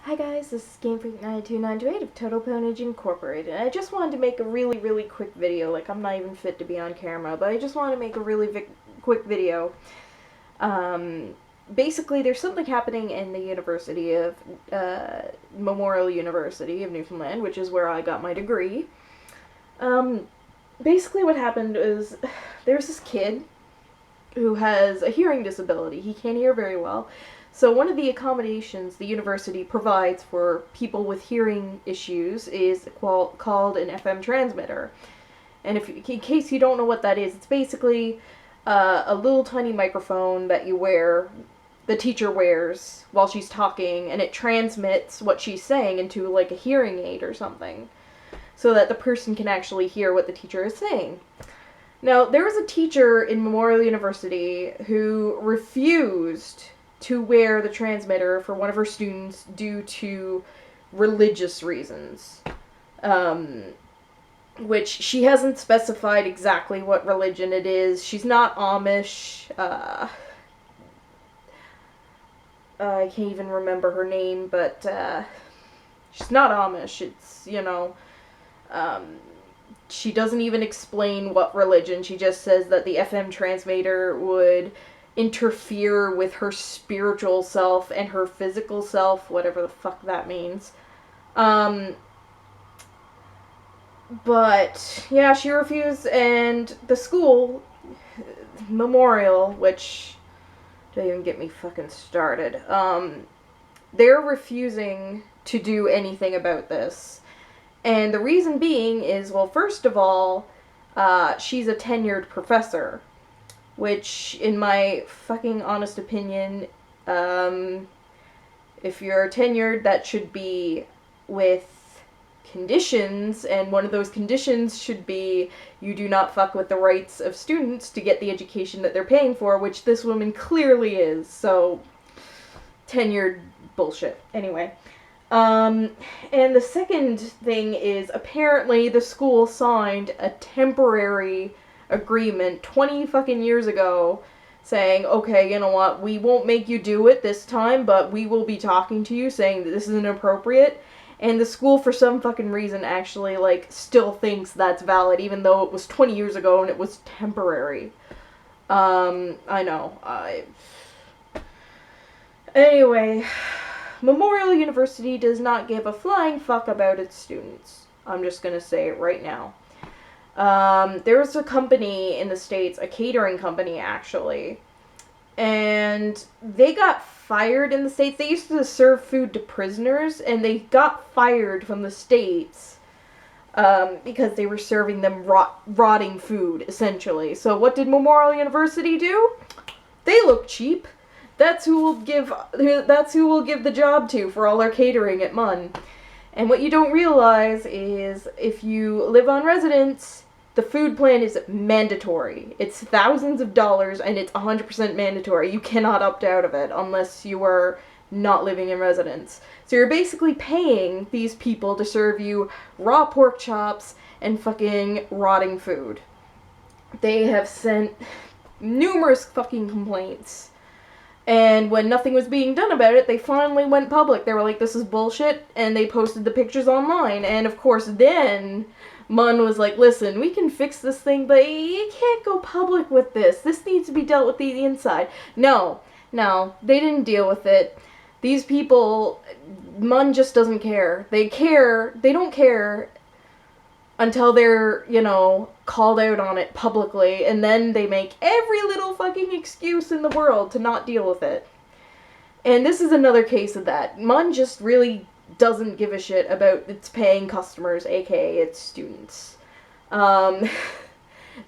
Hi guys, this is GameFreak92928 of Total Pwnage Incorporated. I just wanted to make a really quick video. Like, I'm not even fit to be on camera, but I just wanted to make a really quick video. Basically, there's something happening in the University of, Memorial University of Newfoundland, which is where I got my degree. Basically what happened is, there's this kid who has a hearing disability. He can't hear very well. So one of the accommodations the university provides for people with hearing issues is called an FM transmitter. And in case you don't know what that is, it's basically a little tiny microphone that the teacher wears while she's talking, and it transmits what she's saying into like a hearing aid or something, so that the person can actually hear what the teacher is saying. Now, there was a teacher in Memorial University who refused to wear the transmitter for one of her students due to religious reasons. Which she hasn't specified exactly what religion it is. She's not Amish. I can't even remember her name, but she's not Amish. It's, she doesn't even explain what religion. She just says that the FM transmitter would interfere with her spiritual self and her physical self, whatever the fuck that means. But, yeah, she refused, and the school, Memorial, which, don't even get me fucking started, they're refusing to do anything about this. And the reason being is, well, first of all, she's a tenured professor, which, in my fucking honest opinion, if you're tenured, that should be with conditions, and one of those conditions should be you do not fuck with the rights of students to get the education that they're paying for, which this woman clearly is, so tenured bullshit. Anyway. And the second thing is, apparently the school signed a temporary agreement 20 fucking years ago saying, okay, you know what, we won't make you do it this time, but we will be talking to you saying that this is inappropriate. And the school, for some fucking reason, actually, still thinks that's valid, even though it was 20 years ago and it was temporary. I know. Anyway, Memorial University does not give a flying fuck about its students. I'm just gonna say it right now. There was a company in the States, a catering company, actually, and they got fired in the States. They used to serve food to prisoners, and they got fired from the States because they were serving them rotting food, essentially. So what did Memorial University do? They look cheap. That's who we'll give the job to for all our catering at MUN. And what you don't realize is, if you live on residence, the food plan is mandatory. It's thousands of dollars, and it's 100% mandatory. You cannot opt out of it unless you are not living in residence. So you're basically paying these people to serve you raw pork chops and fucking rotting food. They have sent numerous fucking complaints. And when nothing was being done about it, they finally went public. They were like, this is bullshit, and they posted the pictures online. And of course, then MUN was like, listen, we can fix this thing, but you can't go public with this. This needs to be dealt with the inside. No, they didn't deal with it. These people, MUN just doesn't care. They don't care until they're, called out on it publicly, and then they make every little fucking excuse in the world to not deal with it. And this is another case of that. MUN just really doesn't give a shit about its paying customers, aka its students.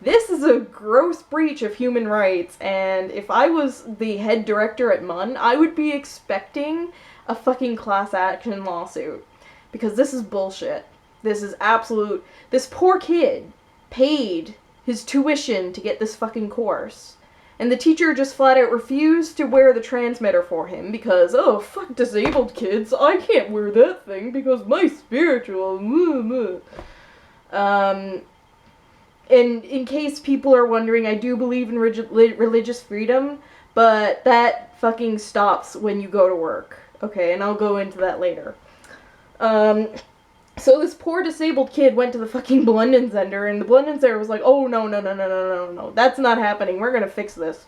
This is a gross breach of human rights, and if I was the head director at MUN, I would be expecting a fucking class action lawsuit. Because this is bullshit. This is absolute. This poor kid paid his tuition to get this fucking course. And the teacher just flat out refused to wear the transmitter for him because, oh, fuck disabled kids, I can't wear that thing because my spiritual. And in case people are wondering, I do believe in religious freedom, but that fucking stops when you go to work. Okay, and I'll go into that later. So this poor disabled kid went to the fucking Blendon Center, and the Blendon Center was like, oh, no, that's not happening, we're gonna fix this.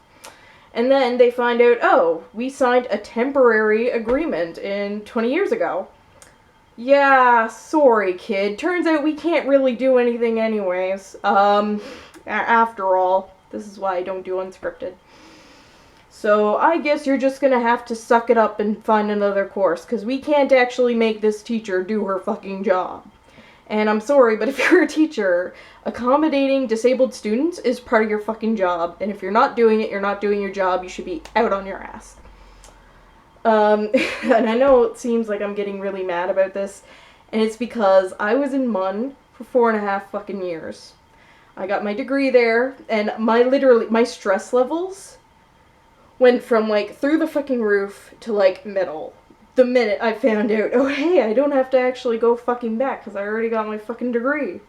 And then they find out, oh, we signed a temporary agreement in 20 years ago. Yeah, sorry, kid. Turns out we can't really do anything anyways. After all, this is why I don't do unscripted. So I guess you're just gonna have to suck it up and find another course, because we can't actually make this teacher do her fucking job. And I'm sorry, but if you're a teacher, accommodating disabled students is part of your fucking job. And if you're not doing it, you're not doing your job. You should be out on your ass. And I know it seems like I'm getting really mad about this, and it's because I was in MUN for 4.5 fucking years. I got my degree there, and my stress levels went from, like, through the fucking roof to, like, middle. The minute I found out, oh, hey, I don't have to actually go fucking back, because I already got my fucking degree.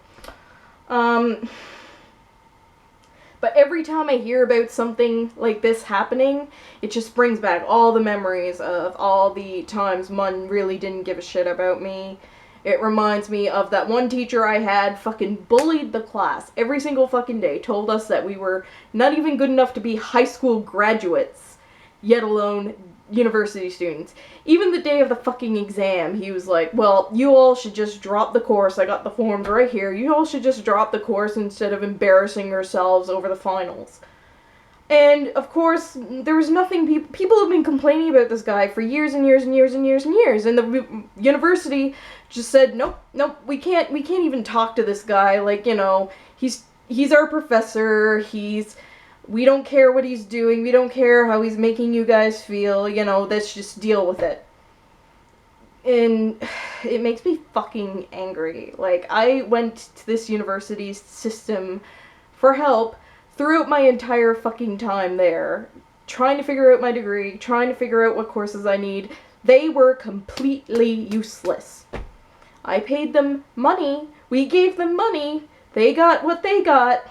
But every time I hear about something like this happening, it just brings back all the memories of all the times MUN really didn't give a shit about me. It reminds me of that one teacher I had fucking bullied the class every single fucking day, told us that we were not even good enough to be high school graduates, yet alone university students. Even the day of the fucking exam, he was like, well, you all should just drop the course. I got the forms right here. You all should just drop the course instead of embarrassing yourselves over the finals. And, of course, there was nothing, people have been complaining about this guy for years and years and years and years and years, and the university just said, nope, we can't even talk to this guy, like, you know, he's our professor, we don't care what he's doing, we don't care how he's making you guys feel, you know, let's just deal with it. And it makes me fucking angry. Like, I went to this university system for help throughout my entire fucking time there, trying to figure out my degree, trying to figure out what courses I need. They were completely useless. I paid them money, we gave them money, they got what they got,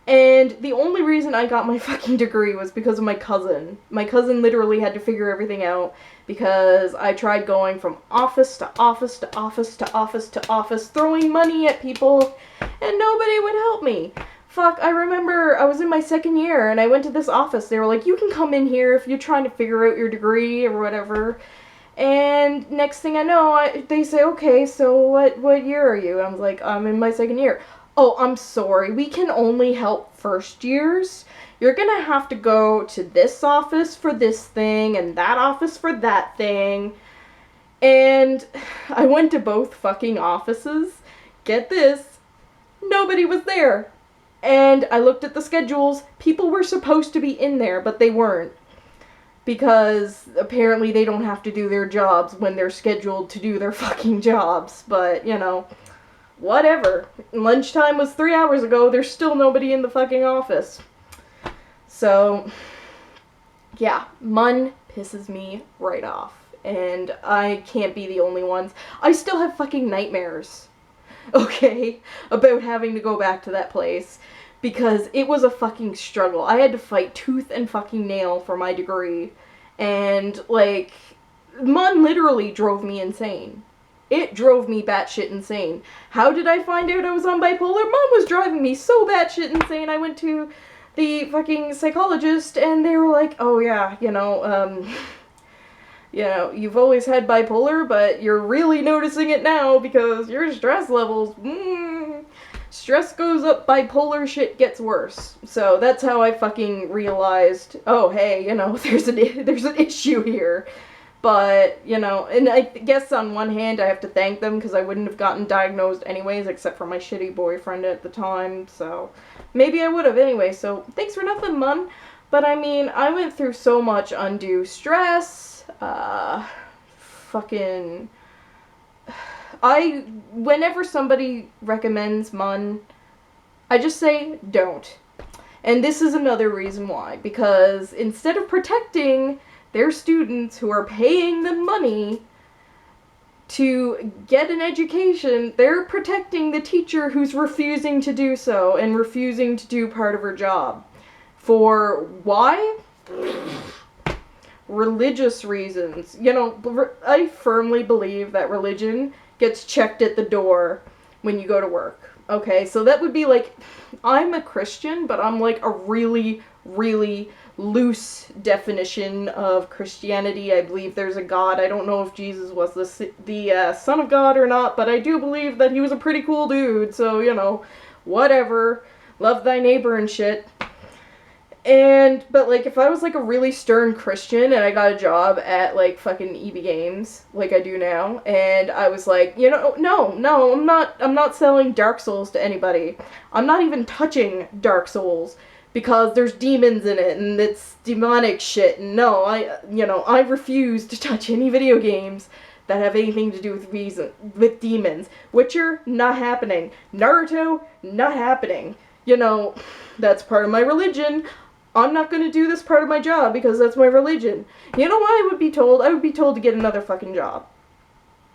and the only reason I got my fucking degree was because of my cousin. My cousin literally had to figure everything out, because I tried going from office to office to office to office to office, throwing money at people, and nobody would help me. Fuck, I remember I was in my second year, and I went to this office. They were like, you can come in here if you're trying to figure out your degree or whatever. And next thing I know, they say, okay, so what year are you? I was like, I'm in my second year. Oh, I'm sorry, we can only help first years. You're gonna have to go to this office for this thing, and that office for that thing. And I went to both fucking offices. Get this, nobody was there. And I looked at the schedules, people were supposed to be in there, but they weren't. Because apparently they don't have to do their jobs when they're scheduled to do their fucking jobs. But, you know, whatever. Lunchtime was 3 hours ago, there's still nobody in the fucking office. So, yeah, MUN pisses me right off. And I can't be the only ones. I still have fucking nightmares, okay, about having to go back to that place, because it was a fucking struggle. I had to fight tooth and fucking nail for my degree, and, like, MUN literally drove me insane. It drove me batshit insane. How did I find out I was on bipolar? MUN was driving me so batshit insane. I went to the fucking psychologist, and they were like, oh yeah, you know, you've always had bipolar, but you're really noticing it now because your stress levels, stress goes up, bipolar shit gets worse. So that's how I fucking realized, oh hey, you know, there's an issue here. But, you know, and I guess on one hand I have to thank them, because I wouldn't have gotten diagnosed anyways, except for my shitty boyfriend at the time, so maybe I would have anyway, so thanks for nothing, MUN. But I mean, I went through so much undue stress, whenever somebody recommends MUN, I just say, don't. And this is another reason why, because instead of protecting their students who are paying them money to get an education, they're protecting the teacher who's refusing to do so and refusing to do part of her job. For why? religious reasons. You know, I firmly believe that religion gets checked at the door when you go to work. Okay, so that would be like, I'm a Christian, but I'm like a really, really loose definition of Christianity. I believe there's a God. I don't know if Jesus was the son of God or not, but I do believe that he was a pretty cool dude, so, you know, whatever. Love thy neighbor and shit. But, like, if I was, like, a really stern Christian and I got a job at, like, fucking EB Games, like I do now, and I was like, you know, no, I'm not selling Dark Souls to anybody. I'm not even touching Dark Souls because there's demons in it and it's demonic shit, and no, I refuse to touch any video games that have anything to do with demons. Witcher, not happening. Naruto, not happening. You know, that's part of my religion. I'm not going to do this part of my job because that's my religion. You know what I would be told? I would be told to get another fucking job.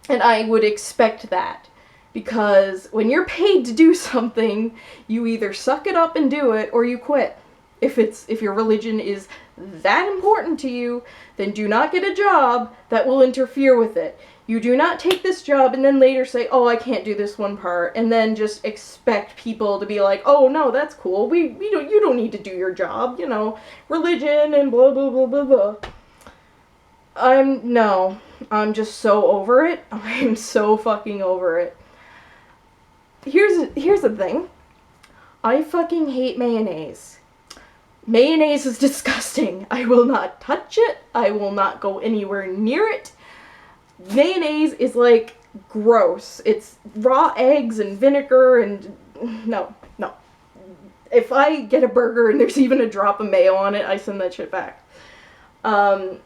And I would expect that. Because when you're paid to do something, you either suck it up and do it, or you quit. If your religion is that important to you, then do not get a job that will interfere with it. You do not take this job and then later say, oh, I can't do this one part, and then just expect people to be like, oh, no, that's cool. You don't need to do your job, you know, religion and blah, blah, blah, blah, blah. I'm just so over it. I'm so fucking over it. Here's the thing. I fucking hate mayonnaise. Mayonnaise is disgusting. I will not touch it. I will not go anywhere near it. Mayonnaise is, like, gross. It's raw eggs and vinegar and... No. If I get a burger and there's even a drop of mayo on it, I send that shit back. That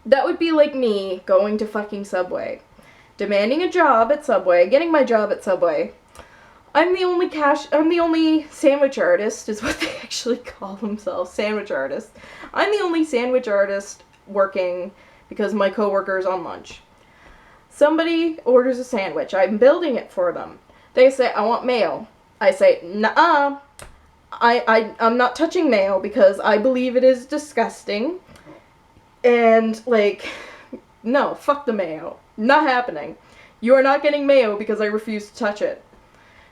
would be like me going to fucking Subway. Demanding a job at Subway, getting my job at Subway. I'm the only sandwich artist, is what they actually call themselves, sandwich artist. I'm the only sandwich artist working because my coworker's on lunch. Somebody orders a sandwich. I'm building it for them. They say, I want mayo. I say, nuh-uh. I'm not touching mayo because I believe it is disgusting. And, like, no, fuck the mayo. Not happening. You are not getting mayo because I refuse to touch it.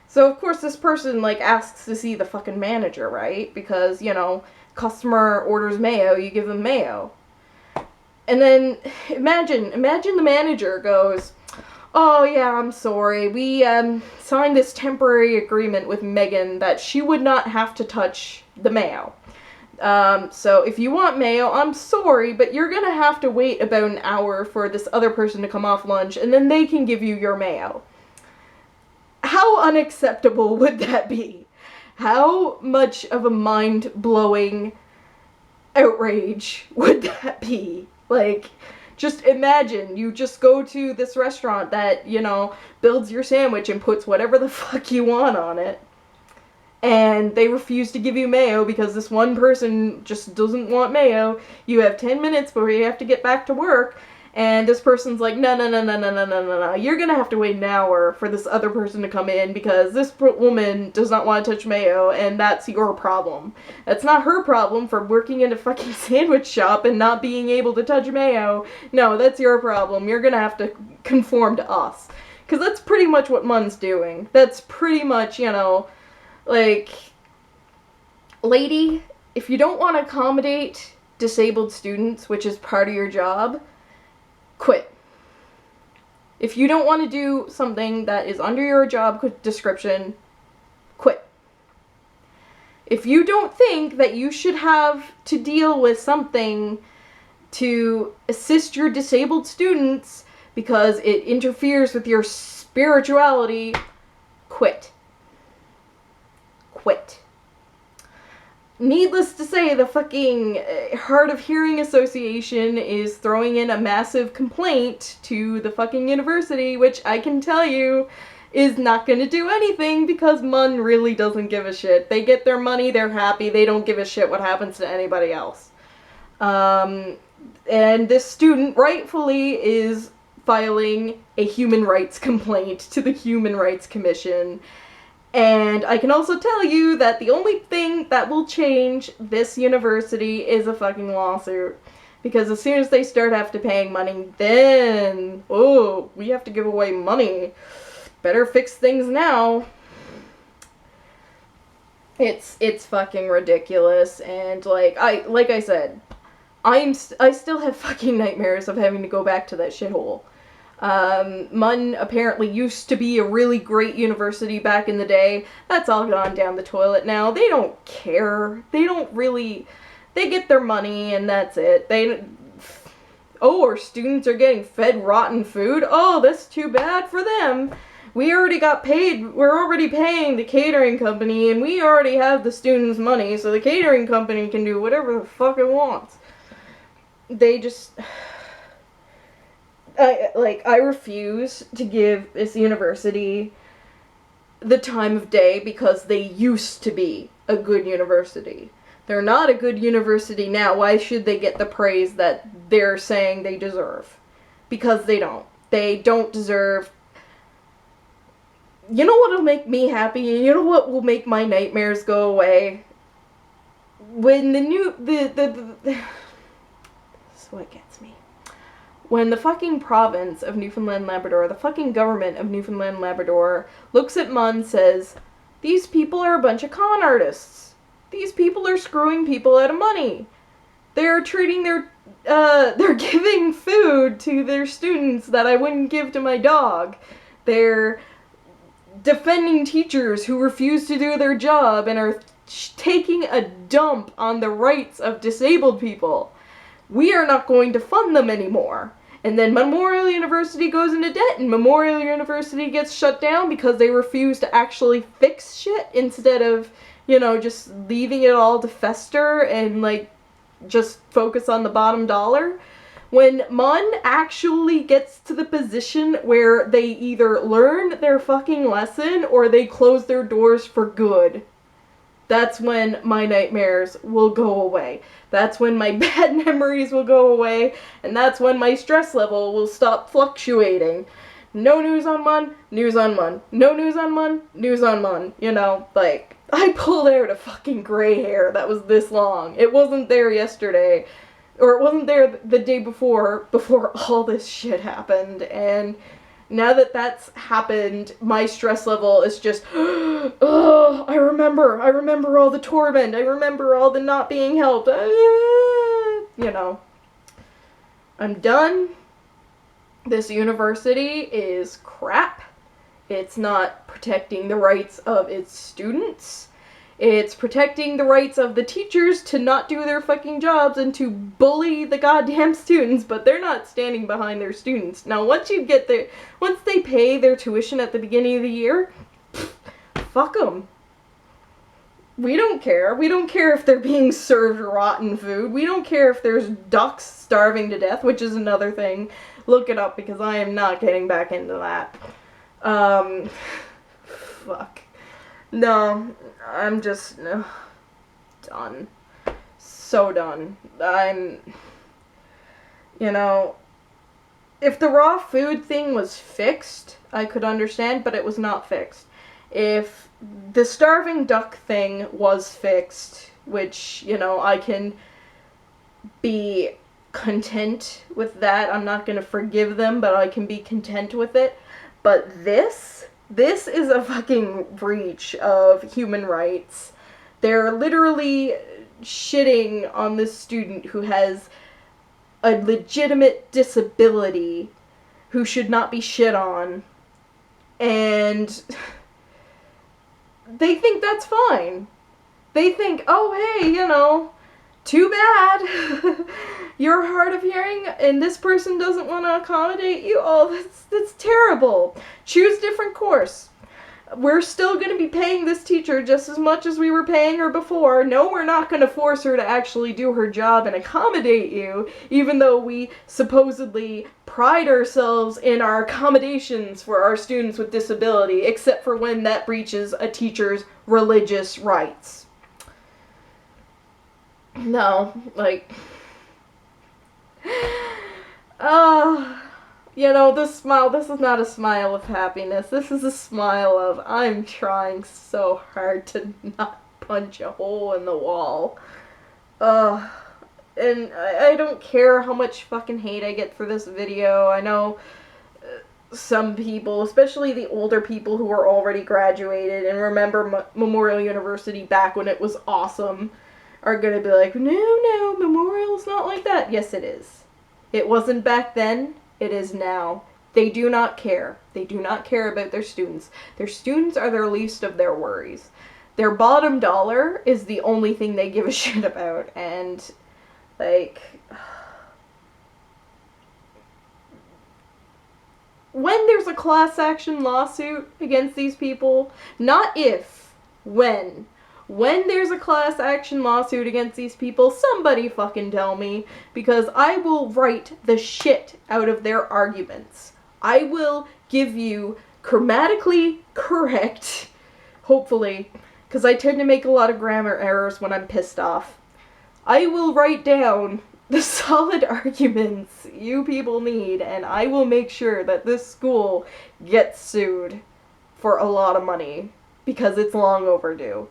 So, of course, this person, like, asks to see the fucking manager, right? Because, you know, customer orders mayo, you give them mayo. And then, imagine the manager goes, oh, yeah, I'm sorry. We signed this temporary agreement with Megan that she would not have to touch the mayo. So if you want mayo, I'm sorry, but you're gonna have to wait about an hour for this other person to come off lunch, and then they can give you your mayo. How unacceptable would that be? How much of a mind-blowing outrage would that be? Like, just imagine, you just go to this restaurant that, you know, builds your sandwich and puts whatever the fuck you want on it. And they refuse to give you mayo because this one person just doesn't want mayo. You have 10 minutes before you have to get back to work. And this person's like, no. You're going to have to wait an hour for this other person to come in because this woman does not want to touch mayo, and that's your problem. That's not her problem for working in a fucking sandwich shop and not being able to touch mayo. No, that's your problem. You're going to have to conform to us. Because that's pretty much what Mun's doing. That's pretty much, you know, like, lady, if you don't want to accommodate disabled students, which is part of your job, quit. If you don't want to do something that is under your job description, quit. If you don't think that you should have to deal with something to assist your disabled students because it interferes with your spirituality, quit. Quit. Needless to say, the fucking Hard of Hearing Association is throwing in a massive complaint to the fucking university, which I can tell you is not going to do anything because Mun really doesn't give a shit. They get their money, they're happy, they don't give a shit what happens to anybody else. And this student rightfully is filing a human rights complaint to the Human Rights Commission. And I can also tell you that the only thing that will change this university is a fucking lawsuit. Because as soon as they start after paying money, then, oh, we have to give away money. Better fix things now. It's fucking ridiculous, and like I said, I still have fucking nightmares of having to go back to that shithole. MUN apparently used to be a really great university back in the day. That's all gone down the toilet now. They don't care. They don't really. They get their money and that's it. Oh, our students are getting fed rotten food. Oh, that's too bad for them. We already got paid. We're already paying the catering company, and we already have the students' money, so the catering company can do whatever the fuck it wants. They just. I refuse to give this university the time of day because they used to be a good university. They're not a good university now. Why should they get the praise that they're saying they deserve? Because they don't. They don't deserve. You know what'll make me happy? You know what will make my nightmares go away? When this is what gets me. When the fucking province of Newfoundland Labrador, the fucking government of Newfoundland Labrador, looks at MUN and says, these people are a bunch of con artists. These people are screwing people out of money. They're treating they're giving food to their students that I wouldn't give to my dog. They're defending teachers who refuse to do their job and are taking a dump on the rights of disabled people. We are not going to fund them anymore. And then Memorial University goes into debt, and Memorial University gets shut down because they refuse to actually fix shit instead of, just leaving it all to fester and, just focus on the bottom dollar. When MUN actually gets to the position where they either learn their fucking lesson or they close their doors for good, that's when my nightmares will go away. That's when my bad memories will go away, and that's when my stress level will stop fluctuating. No news on MUN, news on MUN. No news on MUN, news on MUN. I pulled out a fucking gray hair that was this long. It wasn't there yesterday, or it wasn't there the day before all this shit happened, and now that that's happened, my stress level is just, oh, I remember all the torment, I remember all the not being helped, I'm done. This university is crap. It's not protecting the rights of its students. It's protecting the rights of the teachers to not do their fucking jobs and to bully the goddamn students, but they're not standing behind their students. Now, once they pay their tuition at the beginning of the year, fuck them. We don't care. We don't care if they're being served rotten food. We don't care if there's ducks starving to death, which is another thing. Look it up because I am not getting back into that. Fuck. No, I'm just done. So done. If the raw food thing was fixed, I could understand, but it was not fixed. If the starving duck thing was fixed, which, I can be content with that. I'm not going to forgive them, but I can be content with it. But this is a fucking breach of human rights. They're literally shitting on this student who has a legitimate disability who should not be shit on. And they think that's fine. They think, oh, hey, too bad. You're hard of hearing and this person doesn't want to accommodate you. Oh, that's terrible. Choose different course. We're still going to be paying this teacher just as much as we were paying her before. No, we're not going to force her to actually do her job and accommodate you, even though we supposedly pride ourselves in our accommodations for our students with disability, except for when that breaches a teacher's religious rights. No, this smile, this is not a smile of happiness. This is a smile of, I'm trying so hard to not punch a hole in the wall. and I don't care how much fucking hate I get for this video. I know some people, especially the older people who are already graduated and remember Memorial University back when it was awesome, are gonna be like, no, Memorial's not like that. Yes, it is. It wasn't back then. It is now. They do not care. They do not care about their students. Their students are their least of their worries. Their bottom dollar is the only thing they give a shit about, and, like, when there's a class action lawsuit against these people, not if, when there's a class action lawsuit against these people, somebody fucking tell me, because I will write the shit out of their arguments. I will give you grammatically correct, hopefully, because I tend to make a lot of grammar errors when I'm pissed off. I will write down the solid arguments you people need, and I will make sure that this school gets sued for a lot of money, because it's long overdue.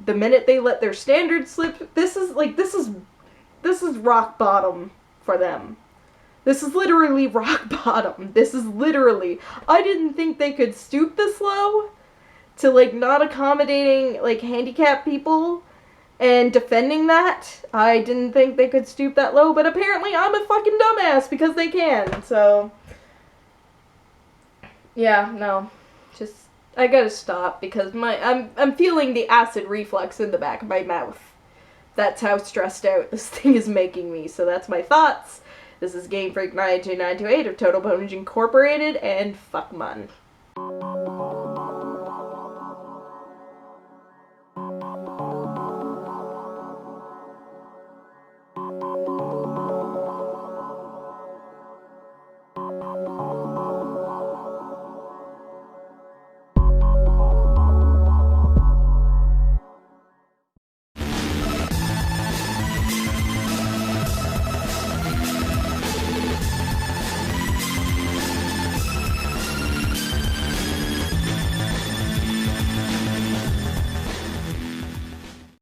The minute they let their standards slip, this is rock bottom for them. This is literally rock bottom. This is literally, I didn't think they could stoop this low to, like, not accommodating, like, handicapped people and defending that. I didn't think they could stoop that low, but apparently I'm a fucking dumbass because they can, so. Yeah, no. Just, I gotta stop because I'm feeling the acid reflux in the back of my mouth. That's how stressed out this thing is making me, so that's my thoughts. This is Game Freak 92928 of Total Pwnage Incorporated, and fuck man.